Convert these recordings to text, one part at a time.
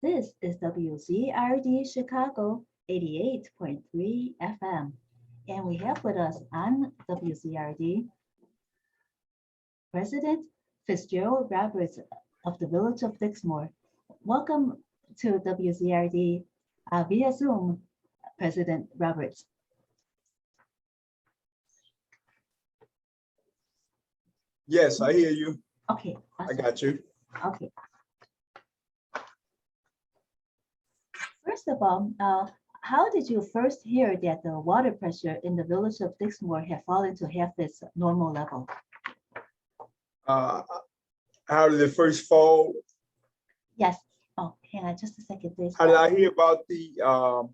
This is WZRD Chicago 88.3 FM. And we have with us on WZRD President Fitzgerald Roberts of the Village of Dixmore. Welcome to WZRD via Zoom, President Roberts. Yes, I hear you. Okay. Awesome. I got you. Okay. First of all, how did you first hear that the water pressure in the village of Dixmore had fallen to half its normal level? How did it first fall? Yes. Oh, hang on just a second, please. How did I hear about the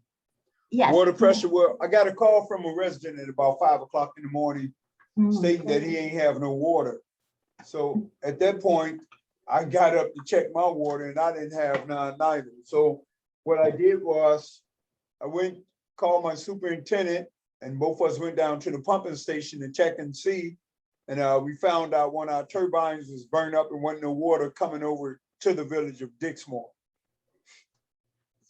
Yes. water pressure? Well, I got a call from a resident at about 5 o'clock in the morning stating that he ain't have no water. So at that point, I got up to check my water and I didn't have none neither. So what I did was I called my superintendent, and both of us went down to the pumping station to check and see. And we found out one of our turbines was burned up and wasn't no water coming over to the village of Dixmore.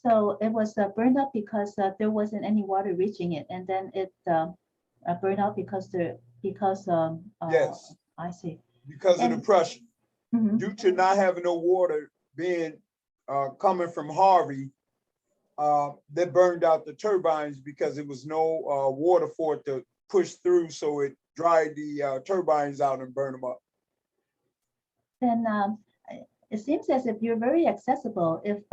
So it was burned up because there wasn't any water reaching it, and then it burned out because Yes. I see. Because of the pressure. Mhm. Due to not having no water being coming from Harvey, that burned out the turbines because there was no water for it to push through, so it dried the turbines out and burned them up. Then it seems as if you're very accessible. If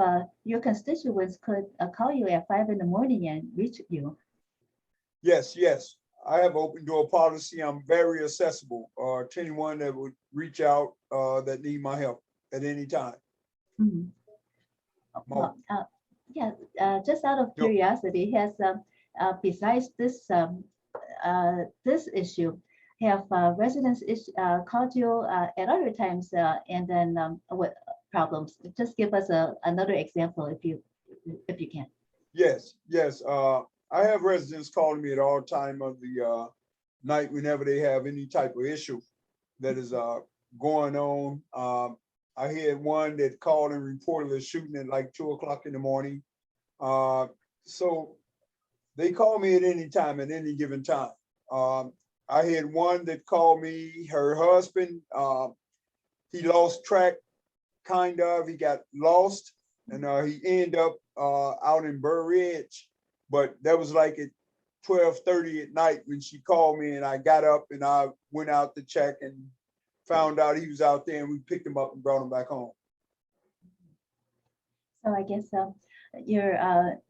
your constituents could call you at 5 in the morning and reach you. Yes, yes. I have open door policy. I'm very accessible to anyone that would reach out that need my help at any time. Mhm. Well, yeah, just out of curiosity, has besides this this issue, have residents called you at other times and then what problems? Just give us another example if you can. Yes, yes. I have residents calling me at all time of the night whenever they have any type of issue that is going on. I had one that called and reported a shooting at like 2 o'clock in the morning. So they call me at any time, at any given time. I had one that called me, her husband, he lost track, kind of, he got lost, and he ended up out in Burr Ridge. But that was like at 12:30 at night when she called me, and I got up and I went out to check and found out he was out there, and we picked him up and brought him back home. So I guess your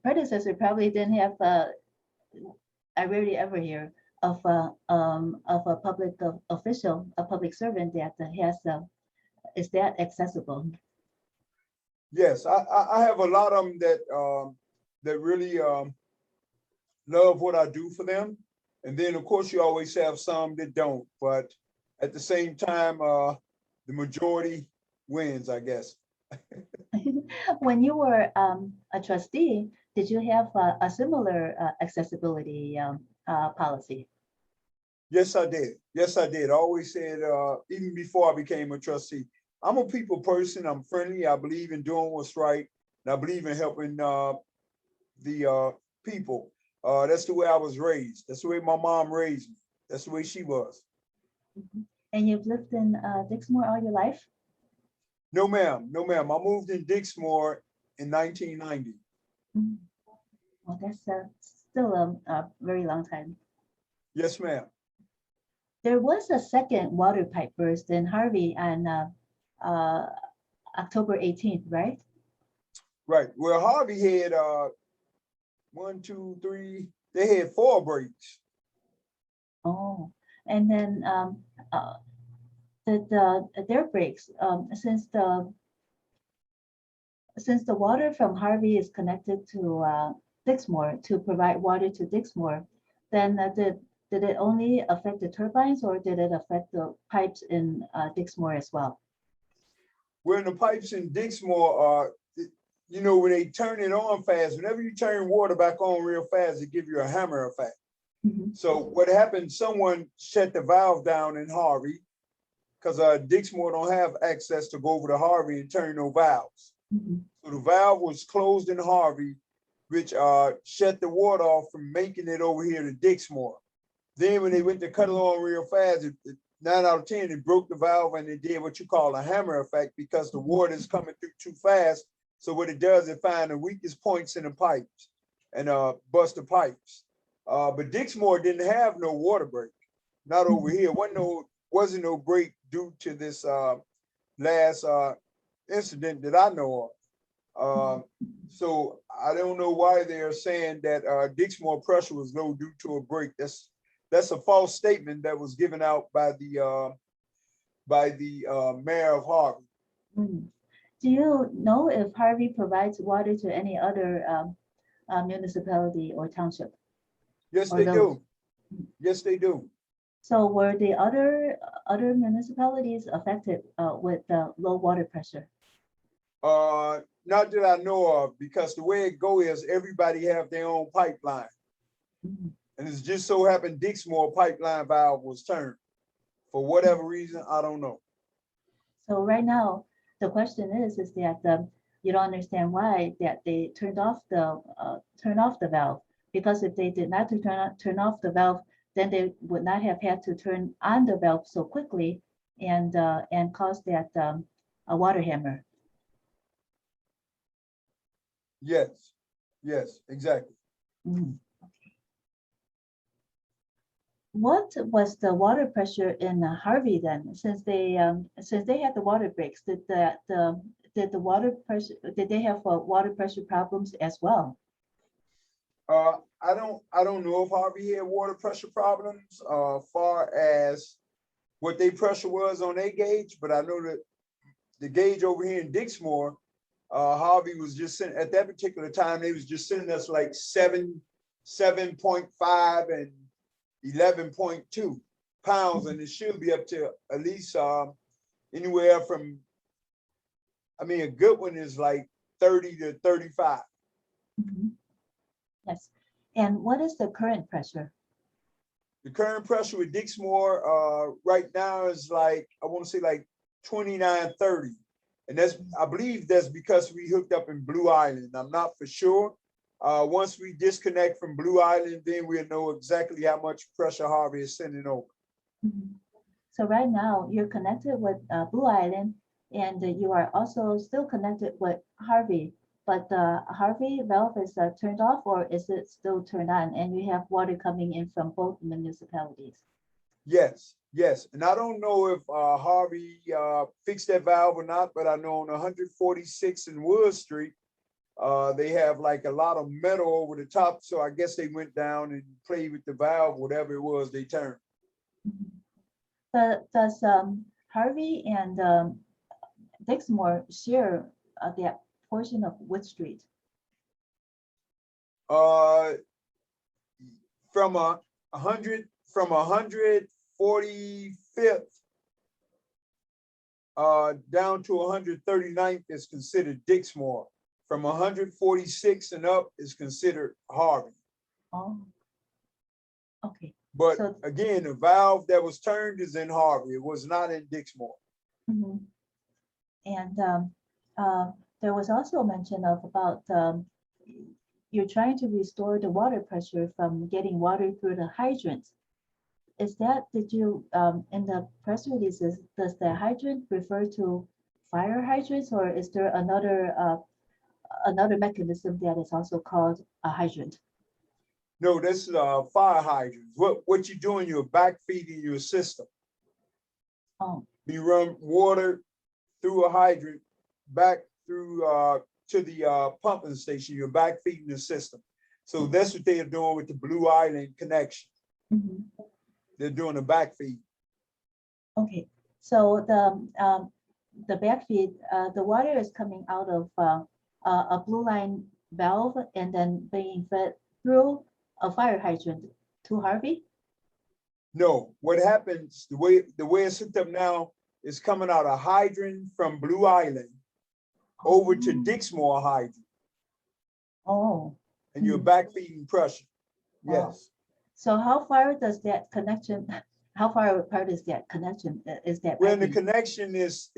predecessor probably didn't have, I rarely ever hear of a public official, a public servant that has, is that accessible? Yes, I have a lot of them that really love what I do for them. And then of course you always have some that don't, but at the same time, the majority wins, I guess. When you were a trustee, did you have a similar accessibility policy? Yes, I did. Yes, I did. I always said, even before I became a trustee, I'm a people person. I'm friendly. I believe in doing what's right. And I believe in helping the people. That's the way I was raised. That's the way my mom raised me. That's the way she was. Mm-hmm. And you've lived in Dixmoor all your life? No, ma'am. No, ma'am. I moved in Dixmoor in 1990. Mm-hmm. Well, that's still a very long time. Yes, ma'am. There was a second water pipe burst in Harvey on October 18th, right? Right. Well, Harvey had 1, 2, 3. They had 4 breaks. Oh, and then their breaks, since the water from Harvey is connected to Dixmoor to provide water to Dixmoor, then did it only affect the turbines, or did it affect the pipes in Dixmoor as well? When the pipes in Dixmoor, you know, when they turn it on fast, whenever you turn water back on real fast, it gives you a hammer effect. Mm-hmm. So what happened, someone shut the valve down in Harvey because Dixmoor don't have access to go over to Harvey and turn no valves. Mhm. So the valve was closed in Harvey, which shut the water off from making it over here to Dixmore. Then when they went to cut it on real fast, 9 out of 10, it broke the valve and it did what you call a hammer effect because the water is coming through too fast. So what it does, it find the weakest points in the pipes and bust the pipes. But Dixmore didn't have no water break, not over here. Wasn't no break due to this last incident that I know of. So I don't know why they're saying that Dixmore pressure was low due to a break. That's a false statement that was given out by the mayor of Harvey. Mhm. Do you know if Harvey provides water to any other municipality or township? Yes, Or they village? do. Yes, they do. So were the other municipalities affected with the low water pressure? Not that I know of, because the way it go is everybody have their own pipeline. Mhm. And it's just so happened Dixmoor pipeline valve was turned. For whatever reason, I don't know. So right now, the question is that you don't understand why that they turned off the valve, because if they did not turn off the valve, then they would not have had to turn on the valve so quickly and cause that a water hammer. Yes, yes, exactly. Mhm. What was the water pressure in Harvey then? Since they had the water breaks, did the water pressure, did they have water pressure problems as well? I don't know if Harvey had water pressure problems, far as what their pressure was on their gauge, but I know that the gauge over here in Dixmoor, Harvey was just sitting at that particular time, they was just sending us like 7.5 and 11.2 pounds, and it should be up to at least anywhere from, I mean, a good one is like 30 to 35. Mhm. Yes. And what is the current pressure? The current pressure with Dixmoor right now is like, I want to say like 29-30. And that's, I believe that's because we hooked up in Blue Island. I'm not for sure. Once we disconnect from Blue Island, then we'll know exactly how much pressure Harvey is sending over. Mhm. So right now you're connected with Blue Island, and you are also still connected with Harvey, but the Harvey valve is turned off, or is it still turned on? And you have water coming in from both municipalities. Yes, yes. And I don't know if Harvey fixed that valve or not, but I know on 146 in Wood Street, they have like a lot of metal over the top. So I guess they went down and played with the valve, whatever it was they turned. Mhm. But does Harvey and Dixmoor share that portion of Wood Street? Uh, from a 145th down to 139th is considered Dixmoor. From 146 and up is considered Harvey. Oh, okay. But So, again, the valve that was turned is in Harvey. It was not in Dixmoor. mhm. And there was also mention of about you're trying to restore the water pressure from getting water through the hydrants. Is that, did you, in the press releases, does the hydrant refer to fire hydrants, or is there another mechanism that is also called a hydrant? No, this is fire hydrants. What you're doing, you're backfeeding your system. Oh, You run water through a hydrant back through to the pumping station. You're backfeeding the system. So that's what they are doing with the Blue Island connection. mhm. They're doing a backfeed. Okay. So the backfeed, the water is coming out of a blue line valve and then being fed through a fire hydrant to Harvey. No, what happens, the way it's hooked up now is coming out a hydrant from Blue Island over to Dixmoor hydrant, Oh, and you're backfeeding pressure. wow. Yes. So how far does that connection how far apart is that connection? Is that Well, the piping? connection is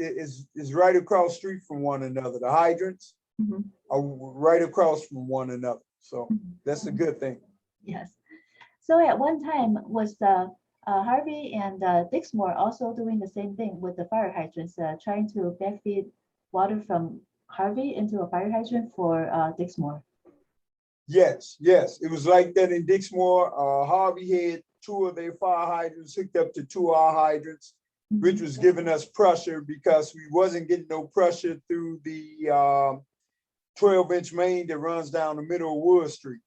right across street from one another. The hydrants Mhm, are right across from one another. So mhm, that's a mhm. good thing. Yes. So at one time was Harvey and Dixmoor also doing the same thing with the fire hydrants, trying to backfeed water from Harvey into a fire hydrant for Dixmoor. Yes, yes. It was like that in Dixmore. Harvey had two of their fire hydrants hooked up to two of our hydrants, which was giving us pressure because we wasn't getting no pressure through the 12-inch main that runs down the middle of Wood Street.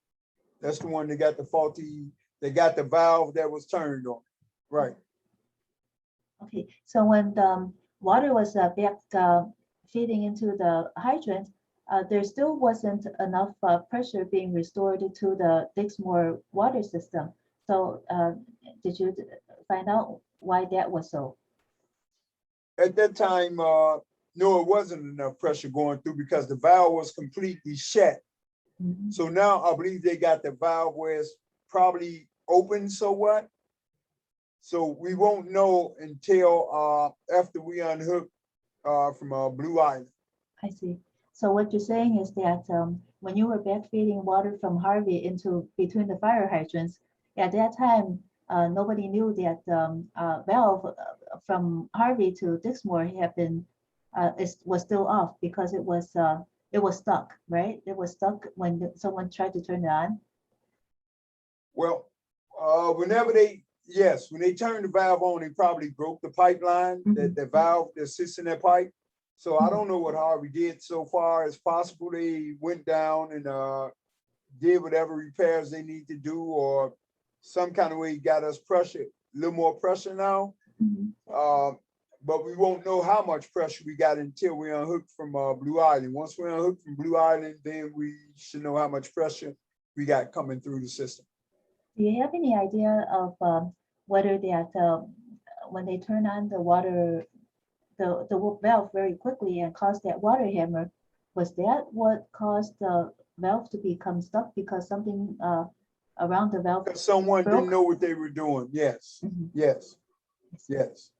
That's the one that got the faulty, they got the valve that was turned on. Right. Okay, so when the water was back feeding into the hydrant, there still wasn't enough pressure being restored to the Dixmoor water system. So did you find out why that was so? At that time, no, it wasn't enough pressure going through because the valve was completely shut. Mhm. So now I believe they got the valve where it's probably open, so what? So we won't know until after we unhook from Blue Island. I see. So what you're saying is that when you were backfeeding water from Harvey into between the fire hydrants, at that time, nobody knew that valve from Harvey to Dixmoor had been was still off because it was stuck, right? It was stuck when someone tried to turn it on. Well, whenever when they turned the valve on, they probably broke the pipeline, the valve that sits in that pipe. So I don't know what Harvey did so far. It's possible they went down and did whatever repairs they need to do, or some kind of way got us pressure, a little more pressure now. Mhm. But we won't know how much pressure we got until we unhook from Blue Island. Once we unhook from Blue Island, then we should know how much pressure we got coming through the system. Do you have any idea of whether that when they turn on the water, the valve very quickly and caused that water hammer, was that what caused the valve to become stuck because something around the valve Someone didn't broke? know what they were doing. Yes, Mhm. yes, yes.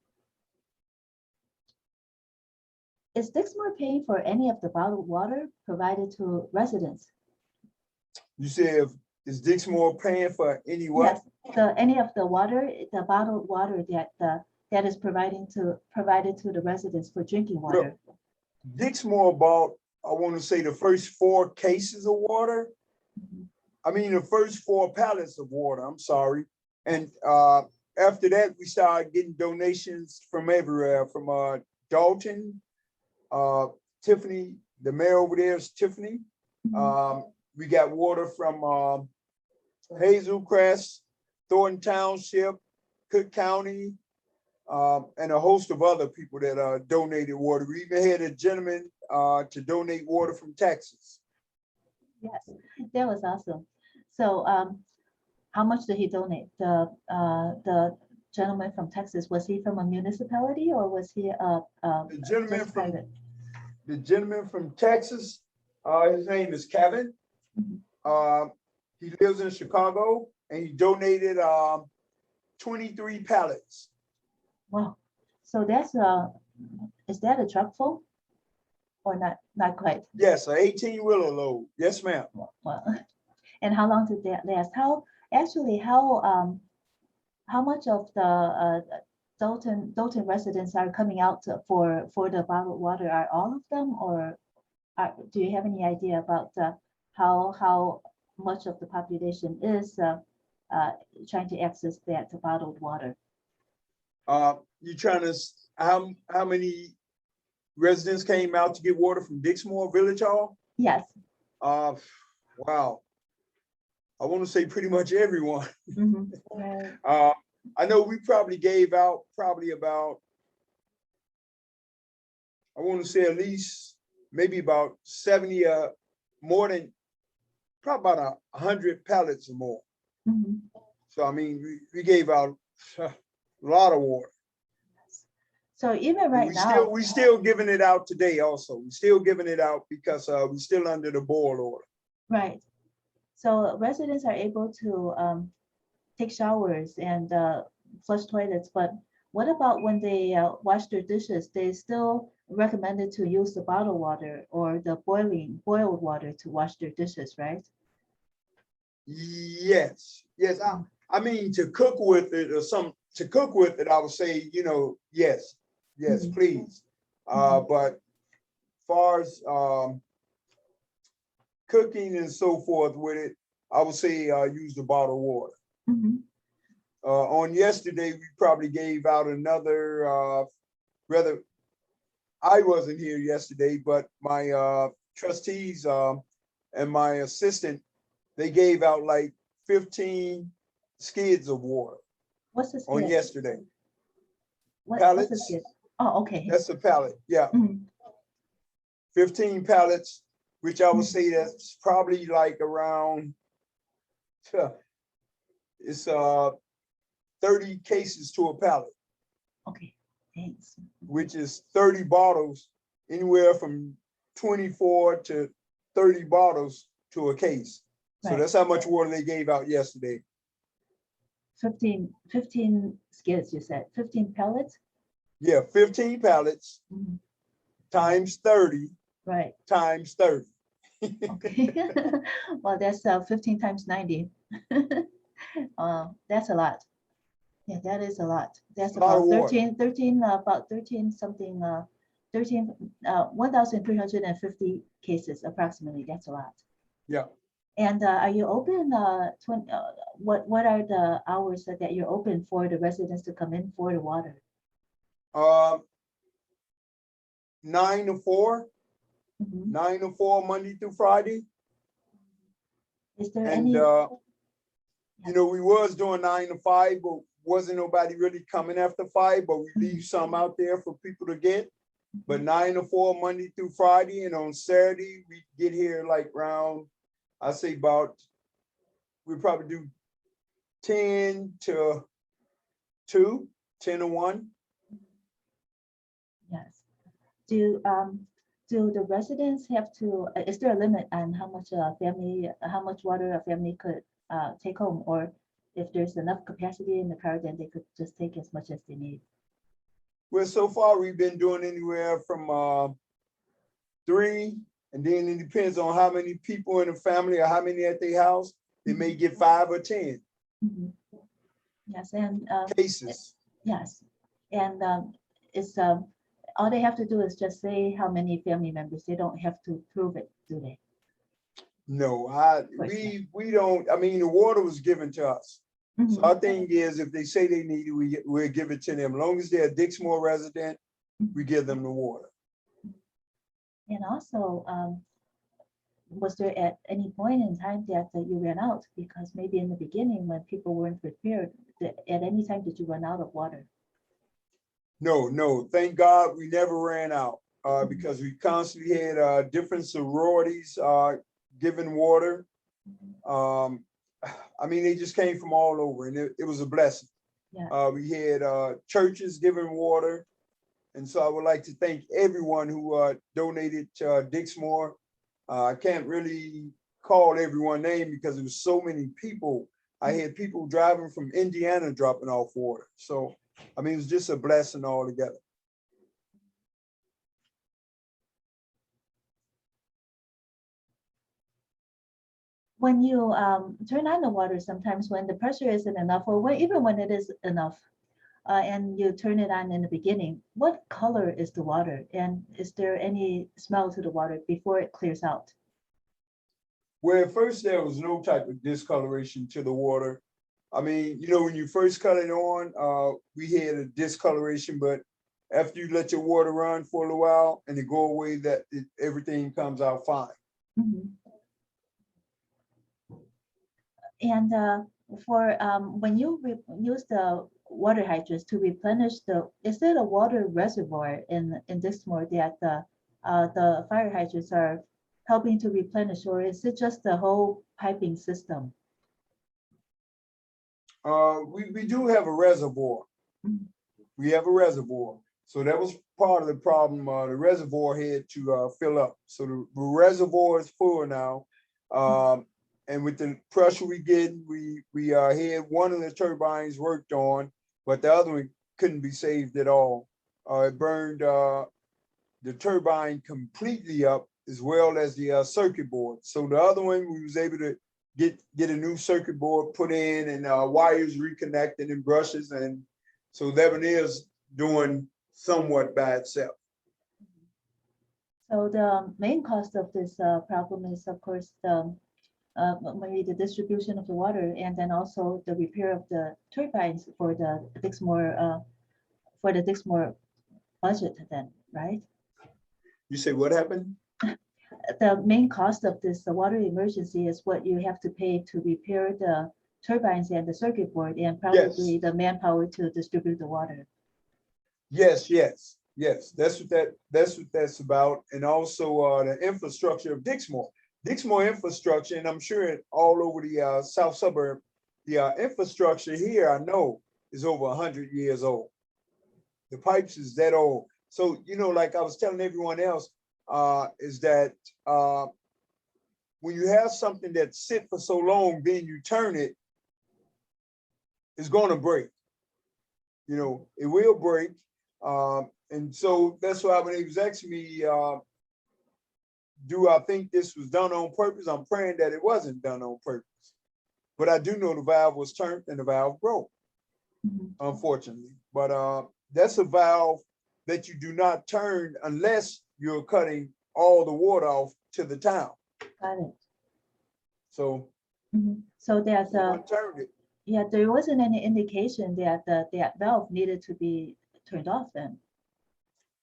Is Dixmoor paying for any of the bottled water provided to residents? You said, is Dixmoor paying for any what? Yes, any of the water, the bottled water that is provided to the residents for drinking water. Well, Dixmoor bought, I want to say, the first 4 cases of water. Mhm. I mean, the first 4 pallets of water, I'm sorry. And after that, we started getting donations from everywhere, from Dalton, Tiffany, the mayor over there is Tiffany. We got water from Hazelcrest, Thornton Township, Cook County, and a host of other people that donated water. We even had a gentleman to donate water from Texas. Yes, that was awesome. So how much did he donate? The gentleman from Texas, was he from a municipality or was he The gentleman just from private? the gentleman from Texas, his name is Kevin. Mhm. He lives in Chicago, and he donated 23 pallets. Wow. So that's is that a truck full or not? Not quite. Yes, an 18-wheeler load. Yes, ma'am. Well, and how long did that last? How much of the Dalton residents are coming out for the bottled water? Are all of them, or do you have any idea about how much of the population is trying to access that bottled water? You trying to, how many residents came out to get water from Dixmoor Village Hall? Yes. Wow. I want to say pretty much everyone. Right. I know we probably gave out about, I want to say at least maybe about 70, more than, probably about 100 pallets or more. Mhm. So, I mean, we gave out a lot of water. So even right we now, we still giving it out today also. We still giving it out because we still under the boil order. right. So residents are able to take showers and flush toilets, but what about when they wash their dishes? They still recommended to use the bottled water or the boiled water to wash their dishes, right? Yes, yes. I mean, to cook with it or to cook with it, I would say, yes, yes, Mhm. please. Mhm. But far as cooking and so forth with it, I would say use the bottled water. Mhm. On yesterday, we probably gave out another, rather, I wasn't here yesterday, but my trustees and my assistant, they gave out like 15 skids of water What's the on skid? yesterday. What's the Pallets, skid? Oh, okay. that's a pallet, yeah. Mhm. 15 pallets, which I would Mhm. say that's probably like around, it's 30 cases to a pallet, Okay, thanks. which is 30 bottles, anywhere from 24 to 30 bottles to a case. So Right. that's how much water they gave out yesterday. 15 skids, you said, 15 pellets? Yeah, 15 pallets Mhm. times 30 Right, times 30. okay. Well, that's 15 times 90. That's a lot. Yeah, that is a lot. That's A lot of about water. 13 something, 13, 1,350 cases approximately. That's a lot. Yeah. And are you open, what are the hours that you're open for the residents to come in for the water? Uh, 9 to 4, Mhm. 9 to 4, Monday through Friday. Is there And, any, we was doing 9 to 5, but wasn't nobody really coming after 5, but we leave some out there for people to get. But 9 to 4, Monday through Friday. And on Saturday, we get here like around, I say about, we probably do 10 to 2, 10 to 1. yes. Do the residents have to, is there a limit on how much water a family could take home? Or if there's enough capacity in the car, then they could just take as much as they need? Well, so far we've been doing anywhere from 3, and then it depends on how many people in the family or how many at their house. They may get 5 or 10 Mhm. Yes, and cases. yes, and it's all they have to do is just say how many family members. They don't have to prove it, do they? No, Course not. we don't. I mean, the water was given to us. So Mhm. our thing is, if they say they need it, we'll give it to them. As long as they're a Dixmore resident, we give them the water. And also, was there at any point in time that you ran out? Because maybe in the beginning, when people weren't prepared, at any time did you run out of water? No, no. Thank God we never ran out because we constantly had different sororities giving water. Um, I mean, they just came from all over, and it was a blessing. Yeah. We had churches giving water. And so I would like to thank everyone who donated to Dixmore. I can't really call everyone name because there was so many people. I had people driving from Indiana dropping off water. So, I mean, it was just a blessing altogether. When you turn on the water, sometimes when the pressure isn't enough, or even when it is enough, and you turn it on in the beginning, what color is the water? And is there any smell to the water before it clears out? Where at first there was no type of discoloration to the water. I mean, when you first cut it on, we had a discoloration, but after you let your water run for a little while and it go away, everything comes out fine. Mhm. And for when you use the water hydrants to replenish is there a water reservoir in Dixmoor that the fire hydrants are helping to replenish, or is it just the whole piping system? We do have a reservoir. Mhm. We have a reservoir. So that was part of the problem. The reservoir had to fill up. So the reservoir is full now. And with the pressure we get, we had one of the turbines worked on, but the other one couldn't be saved at all. It burned the turbine completely up, as well as the circuit board. So the other one, we was able to get a new circuit board put in, and wires reconnected and brushes, and so that one is doing somewhat by itself. So the main cost of this problem is, of course, the maybe the distribution of the water, and then also the repair of the turbines for the Dixmoor budget. Then, right? You say what happened? The main cost of this water emergency is what you have to pay to repair the turbines and the circuit board, and probably the manpower to distribute the water. Yes. That's what that's about, and also the infrastructure of Dixmoor. Dixmoor infrastructure, and I'm sure all over the south suburb, the infrastructure here, I know, is over 100 years old. The pipes is that old. So, like I was telling everyone else, is that when you have something that sit for so long, then you turn it, it's going to break. It will break. And so that's why when he was asking me, do I think this was done on purpose? I'm praying that it wasn't done on purpose. But I do know the valve was turned and the valve broke, unfortunately. But that's a valve that you do not turn unless you're cutting all the water off to the town. Got it. So, so there's turned it. Yeah, there wasn't any indication that that valve needed to be turned off then.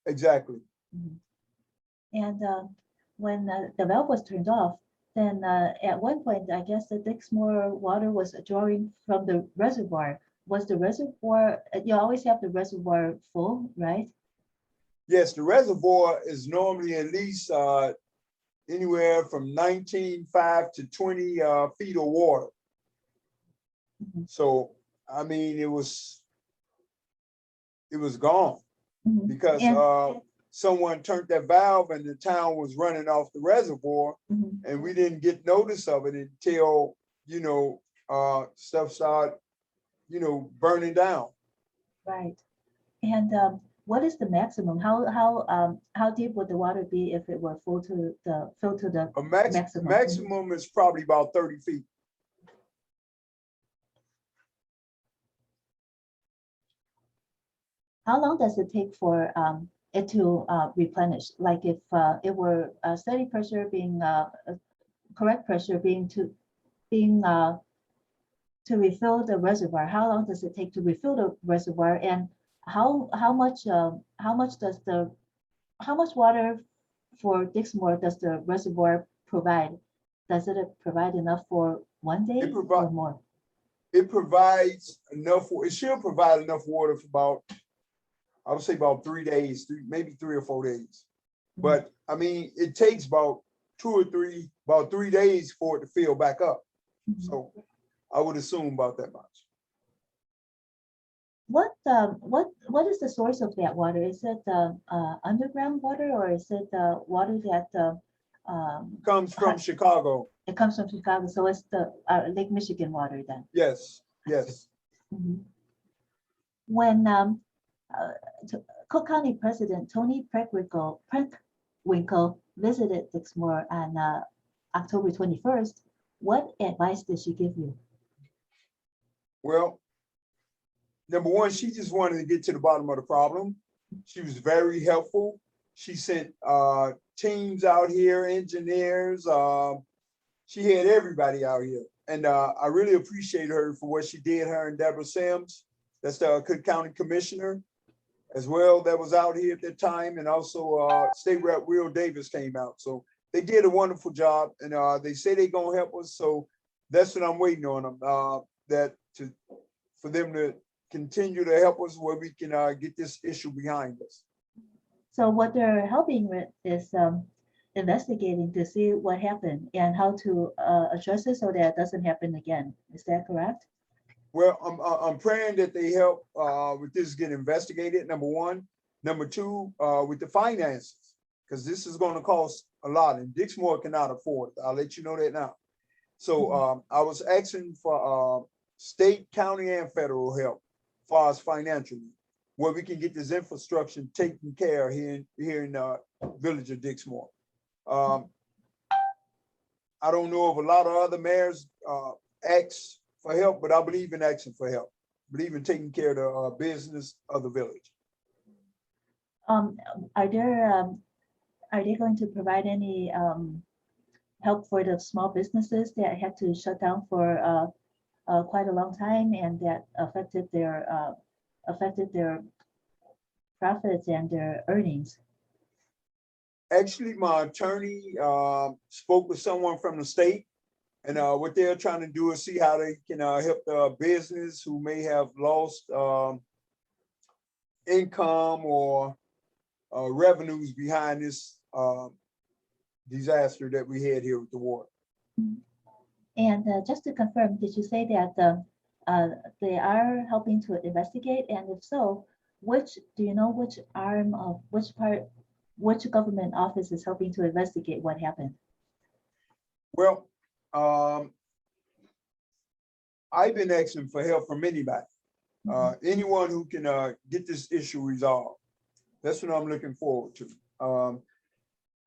Exactly. And when the valve was turned off, then at one point, I guess the Dixmoor water was drawing from the reservoir. Was the reservoir, you always have the reservoir full, right? Yes, the reservoir is normally at least anywhere from 19.5 to 20 feet of water. So, I mean, it was gone because someone turned that valve and the town was running off the reservoir, and we didn't get notice of it until, stuff started, burning down. Right. And what is the maximum? How deep would the water be if it were filled to the maximum? Maximum is probably about 30 feet. How long does it take for it to replenish? Like if it were steady pressure being correct pressure being to refill the reservoir, how long does it take to refill the reservoir, and how much water for Dixmoor does the reservoir provide? Does it provide enough for one day or more? It provides enough. It should provide enough water for about, I would say about 3 days, maybe 3 or 4 days. But I mean, it takes about 3 days for it to fill back up. So I would assume about that much. What is the source of that water? Is it underground water, or is it water that comes from Chicago? It comes from Chicago, so it's the Lake Michigan water then. Yes. When Cook County President Tony Preckwinkle visited Dixmoor on October 21st, what advice did she give you? Well, number one, she just wanted to get to the bottom of the problem. She was very helpful. She sent teams out here, engineers. She had everybody out here. And I really appreciate her for what she did, her and Deborah Sims. That's the Cook County Commissioner as well, that was out here at that time. And also State Rep Will Davis came out. So they did a wonderful job, and they say they're gonna help us. So that's what I'm waiting on them, for them to continue to help us where we can get this issue behind us. So what they're helping with is investigating to see what happened and how to address it so that it doesn't happen again. Is that correct? Well, I'm praying that they help with this get investigated, number one. Number two, with the finances, because this is going to cost a lot, and Dixmoor cannot afford it. I'll let you know that now. So I was asking for state, county, and federal help far as financially, where we can get this infrastructure taken care of here in village of Dixmore. I don't know if a lot of other mayors ask for help, but I believe in asking for help. I believe in taking care of the business of the village. Are they going to provide any help for the small businesses that had to shut down for quite a long time and that affected their profits and their earnings? Actually, my attorney spoke with someone from the state, and what they're trying to do is see how they can help the business who may have lost income or revenues behind this disaster that we had here with the water. And just to confirm, did you say that they are helping to investigate? And if so, do you know which arm of which government office is helping to investigate what happened? Well, I've been asking for help from anybody, anyone who can get this issue resolved. That's what I'm looking forward to.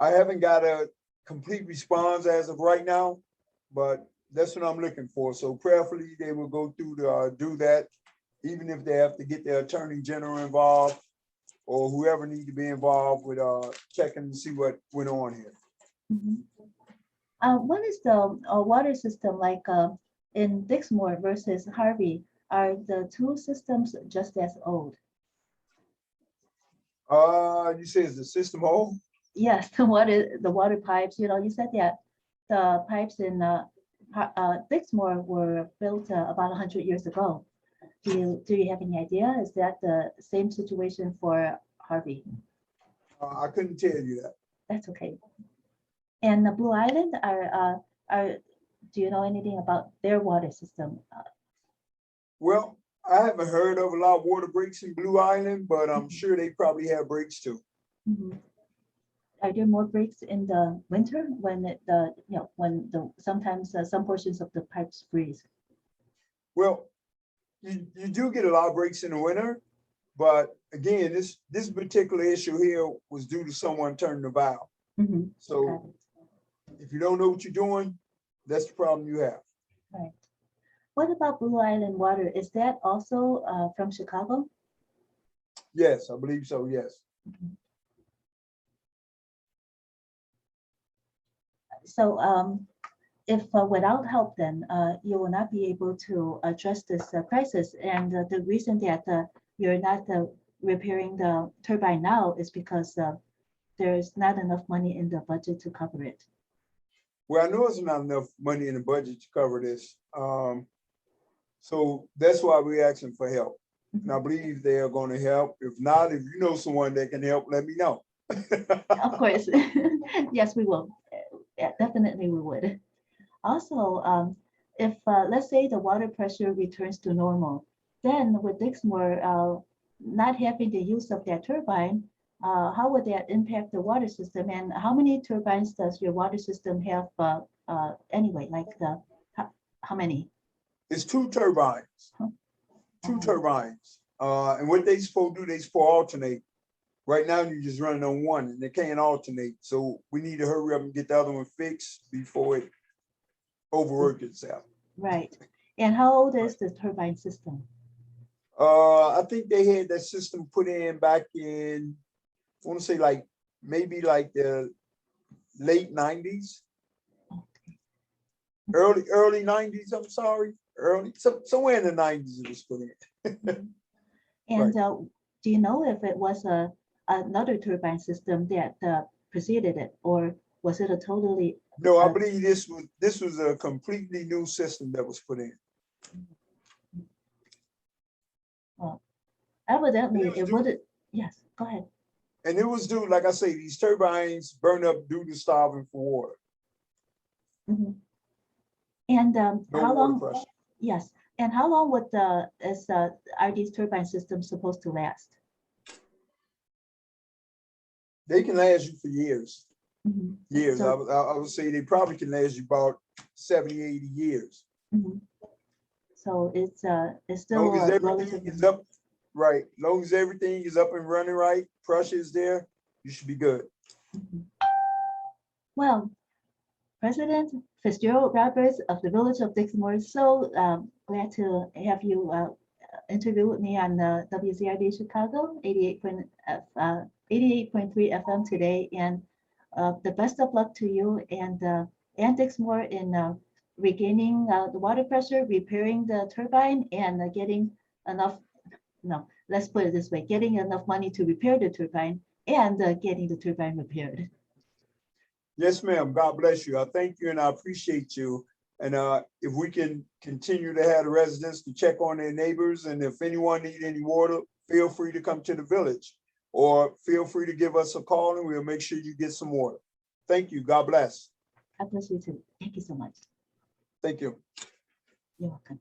I haven't got a complete response as of right now, but that's what I'm looking for. So prayerfully, they will go through to do that, even if they have to get their attorney general involved or whoever needs to be involved with checking to see what went on here. What is the water system like in Dixmoor versus Harvey? Are the two systems just as old? You say is the system old? Yes, the water pipes. You know, you said that the pipes in Dixmoor were built about 100 years ago. Do you have any idea? Is that the same situation for Harvey? I couldn't tell you that. That's okay. And the Blue Island do you know anything about their water system? Well, I haven't heard of a lot of water breaks in Blue Island, but I'm sure they probably have breaks too. Are there more breaks in the winter when sometimes some portions of the pipes freeze? Well, you do get a lot of breaks in the winter, but again, this particular issue here was due to someone turning the valve. So if you don't know what you're doing, that's the problem you have. Right. What about Blue Island water? Is that also from Chicago? Yes, I believe so, yes. So if without help, then you will not be able to address this crisis. And the reason that you're not repairing the turbine now is because there's not enough money in the budget to cover it. Well, I know there's not enough money in the budget to cover this. So that's why we're asking for help. And I believe they are going to help. If not, if you know someone that can help, let me know. Of course. Yes, we will. Yeah, definitely we would. Also, if let's say the water pressure returns to normal, then with Dixmoor not having the use of that turbine, how would that impact the water system? And how many turbines does your water system have anyway? Like how many? It's 2 turbines. 2 turbines. And what they supposed to do, they supposed to alternate. Right now, you're just running on one and they can't alternate. So we need to hurry up and get the other one fixed before it overwork itself. Right. And how old is the turbine system? I think they had that system put in back in, I want to say like maybe like the late 90s. Early 90s, I'm sorry. Somewhere in the 90s it was put in. And right. Do you know if it was another turbine system that preceded it, or was it a totally? No, I believe this was a completely new system that was put in. Well, evidently it would. Yes, go ahead. And it was due, like I say, these turbines burn up due to starving for water. And no how long? Pressure. Yes, and how long are these turbine systems supposed to last? They can last you for years. Years. So, I would say they probably can last you about 70, 80 years. So it's still everything is up. Right. Long as everything is up and running right, pressure is there, you should be good. Mhm. Well, President Fitzgerald Roberts of the Village of Dixmore is so glad to have you interview with me on the WZRD Chicago 88.3 FM today. And the best of luck to you and Dixmore in regaining the water pressure, repairing the turbine, and getting enough, no, let's put it this way, getting enough money to repair the turbine and getting the turbine repaired. Yes, ma'am. God bless you. I thank you and I appreciate you. And if we can continue to have the residents to check on their neighbors, and if anyone need any water, feel free to come to the village or feel free to give us a call and we'll make sure you get some water. Thank you. God bless. God bless you too. Thank you so much. Thank you. You're welcome.